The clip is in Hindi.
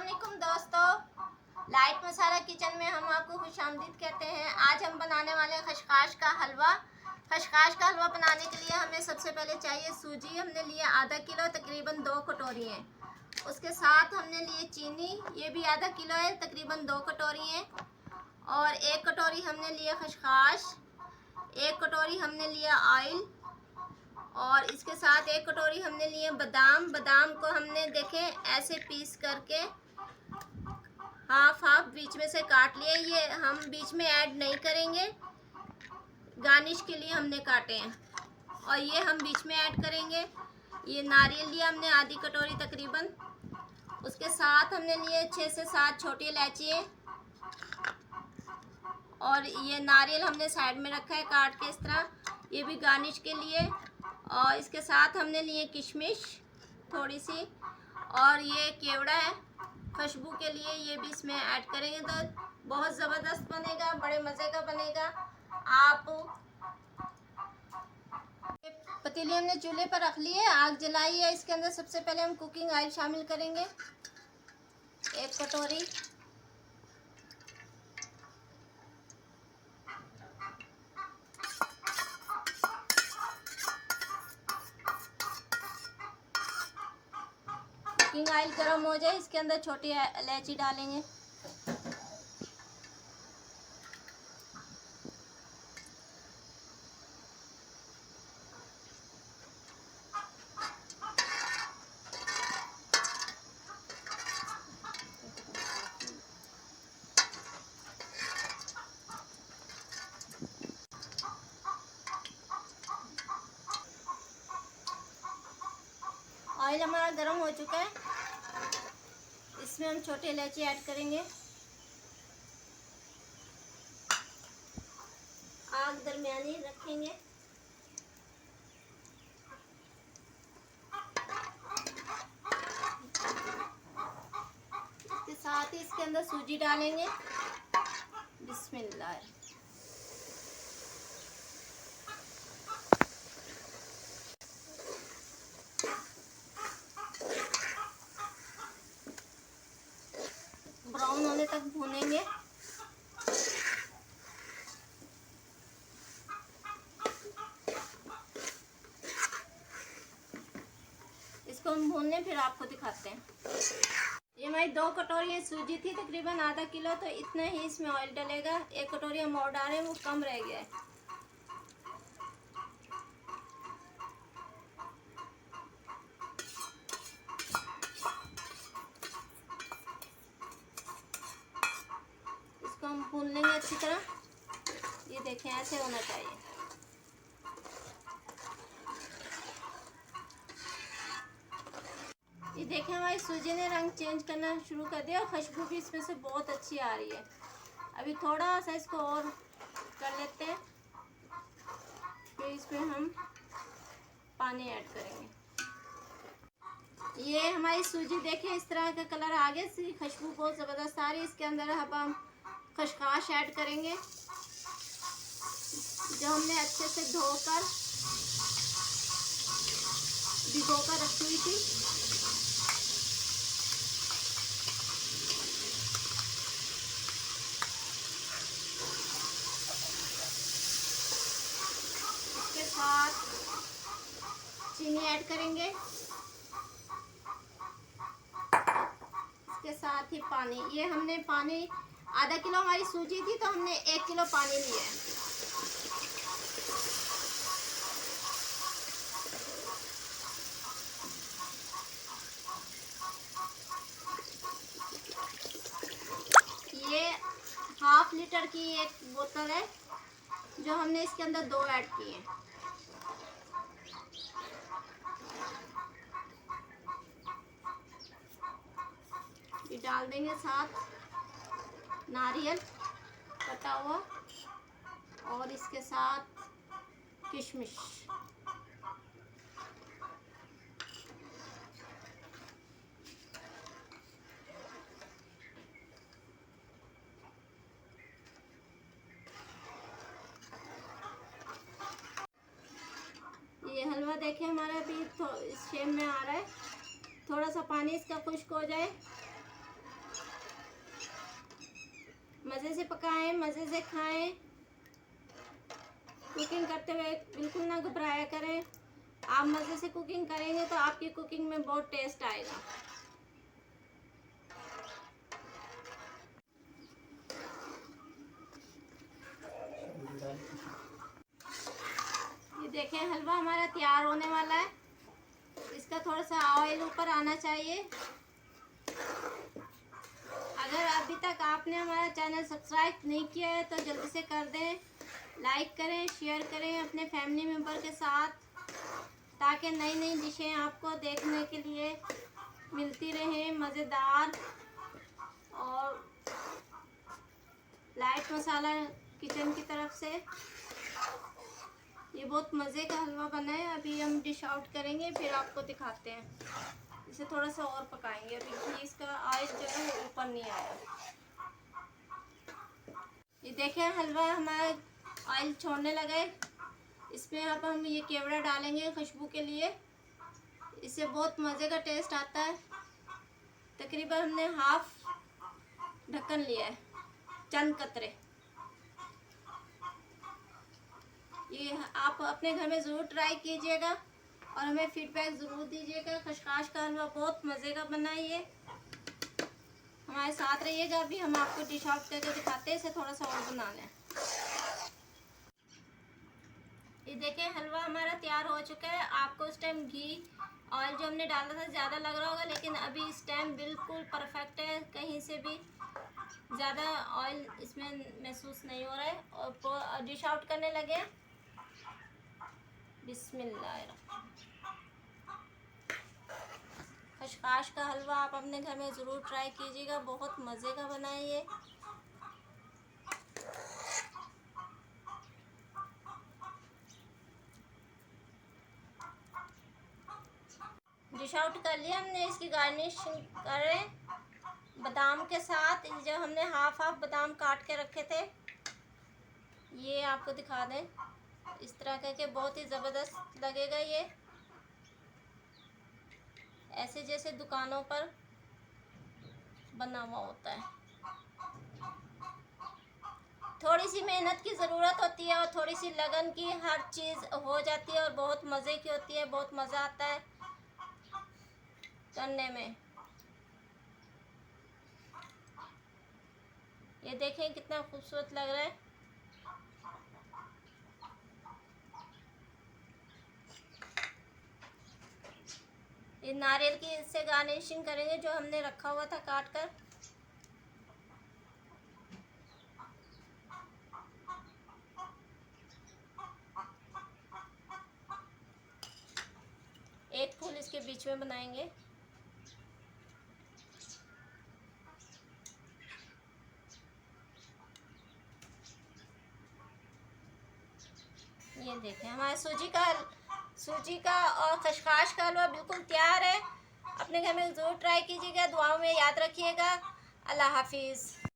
वालेकुम दोस्तों, लाइट मसाला किचन में हम आपको खुशामदीद कहते हैं। आज हम बनाने वाले हैं खशखाश का हलवा। खशखाश का हलवा बनाने के लिए हमें सबसे पहले चाहिए सूजी। हमने लिए आधा किलो, तकरीबन 2 कटोरी हैं। उसके साथ हमने लिए चीनी, ये भी आधा किलो है, तकरीबन 2 कटोरी हैं। और 1 कटोरी हमने लिए खशखाश, 1 कटोरी हमने लिया ऑयल, और इसके साथ 1 कटोरी हमने लिए बादाम। बादाम को हमने देखें ऐसे पीस करके हाफ बीच में से काट लिए। ये हम बीच में ऐड नहीं करेंगे, गार्निश के लिए हमने काटे हैं, और ये हम बीच में ऐड करेंगे। ये नारियल लिया हमने आधी कटोरी तकरीबन। उसके साथ हमने लिए 6 से 7 छोटी इलायची, और ये नारियल हमने साइड में रखा है काट के इस तरह, ये भी गार्निश के लिए। और इसके साथ हमने लिए किशमिश थोड़ी सी, और ये केवड़ा है खुशबू के लिए, ये भी इसमें ऐड करेंगे तो बहुत ज़बरदस्त बनेगा, बड़े मज़े का बनेगा। आप पतीली हमने चूल्हे पर रख ली है, आग जलाई है। इसके अंदर सबसे पहले हम कुकिंग ऑयल शामिल करेंगे, 1 कटोरी। कुकिंग ऑयल गर्म हो जाए, इसके अंदर छोटी इलायची डालेंगे। ऑयल हमारा गर्म हो चुका है, इसमें हम छोटी इलायची ऐड करेंगे। आग दरमियानी रखेंगे। इसके साथ ही इसके अंदर सूजी डालेंगे। बिस्मिल्लाह। ब्राउन होने तक भूनेंगे। इसको हम भूनने फिर आपको दिखाते हैं। ये हमारी 2 कटोरी सूजी थी, तकरीबन आधा किलो, तो इतना ही इसमें ऑयल डलेगा। 1 कटोरी हम और डालें, वो कम रह गया है। इसको हम भून लेंगे अच्छी तरह। ये देखें ऐसे होना चाहिए। ये देखें हमारी सूजी ने रंग चेंज करना शुरू कर दिया, और खुशबू भी इसमें से बहुत अच्छी आ रही है। अभी थोड़ा सा इसको और कर लेते हैं, फिर इसमें हम पानी ऐड करेंगे। ये हमारी सूजी देखें इस तरह का कलर आ गया, इसकी खुशबू बहुत ज़बरदस्त आ रही है। इसके अंदर अब हम खशखाश ऐड करेंगे, जो हमने अच्छे से धोकर भिगोकर रखी हुई थी। इसके साथ चीनी ऐड करेंगे, इसके साथ ही पानी। ये हमने पानी आधा किलो हमारी सूजी थी, तो हमने 1 किलो पानी लिया है। ये ½ लीटर की एक बोतल है, जो हमने इसके अंदर 2 ऐड किए हैं। ये डाल देंगे, साथ नारियल कटा हुआ, और इसके साथ किशमिश। ये हलवा देखें हमारा भी इस शेप में आ रहा है। थोड़ा सा पानी इसका खुश्क हो जाए, मज़े से पकाएं, मज़े से खाएं। कुकिंग करते हुए बिल्कुल ना घबराया करें। आप मज़े से कुकिंग करेंगे तो आपकी कुकिंग में बहुत टेस्ट आएगा। ये देखें, हलवा हमारा तैयार होने वाला है। इसका थोड़ा सा ऑयल ऊपर आना चाहिए। अगर अभी तक आपने हमारा चैनल सब्सक्राइब नहीं किया है तो जल्दी से कर दें। लाइक करें, शेयर करें अपने फैमिली मेम्बर के साथ, ताकि नई नई डिशें आपको देखने के लिए मिलती रहें, मज़ेदार और लाइट मसाला किचन की तरफ से। ये बहुत मज़े का हलवा बना है। अभी हम डिश आउट करेंगे, फिर आपको दिखाते हैं। इसे थोड़ा सा और पकाएंगे। अभी घी इसका ऑयल जो है वो ऊपर नहीं आया। ये देखें, हलवा हमारा ऑयल छोड़ने लगे। इसमें अब हम ये केवड़ा डालेंगे खुशबू के लिए। इससे बहुत मज़े का टेस्ट आता है। तकरीबन हमने हाफ ढक्कन लिया है, चंद कतरे। ये आप अपने घर में ज़रूर ट्राई कीजिएगा और हमें फीडबैक ज़रूर दीजिएगा। खशखाश का हलवा बहुत मज़े का बना है। ये हमारे साथ रहिएगा। अभी हम आपको डिश आउट करके दिखाते हैं। इसे थोड़ा सा और बना लें। ये देखें, हलवा हमारा तैयार हो चुका है। आपको इस टाइम घी ऑयल जो हमने डाला था ज़्यादा लग रहा होगा, लेकिन अभी इस टाइम बिल्कुल परफेक्ट है। कहीं से भी ज़्यादा ऑयल इसमें महसूस नहीं हो रहा है। और डिश आउट करने लगे। बिस्मिल्लाह। खशखाश का हलवा आप अपने घर में ज़रूर ट्राई कीजिएगा। बहुत मज़े का बना है ये। डिश आउट कर लिया हमने। इसकी गार्निश करें बादाम के साथ। जो हमने हाफ बादाम काट के रखे थे, ये आपको दिखा दें। इस तरह करके बहुत ही ज़बरदस्त लगेगा ये, ऐसे जैसे दुकानों पर बना हुआ होता है। थोड़ी सी मेहनत की ज़रूरत होती है और थोड़ी सी लगन की, हर चीज़ हो जाती है और बहुत मज़े की होती है। बहुत मज़ा आता है करने में। ये देखें कितना खूबसूरत लग रहा है। ये नारियल की इससे गार्निशिंग करेंगे जो हमने रखा हुआ था काट कर। एक फूल इसके बीच में बनाएंगे। ये देखें, हमारा सूजी का और खशखाश का हलवा बिल्कुल तैयार है। अपने घर में ज़रूर ट्राई कीजिएगा। दुआओं में याद रखिएगा। अल्लाह हाफिज़।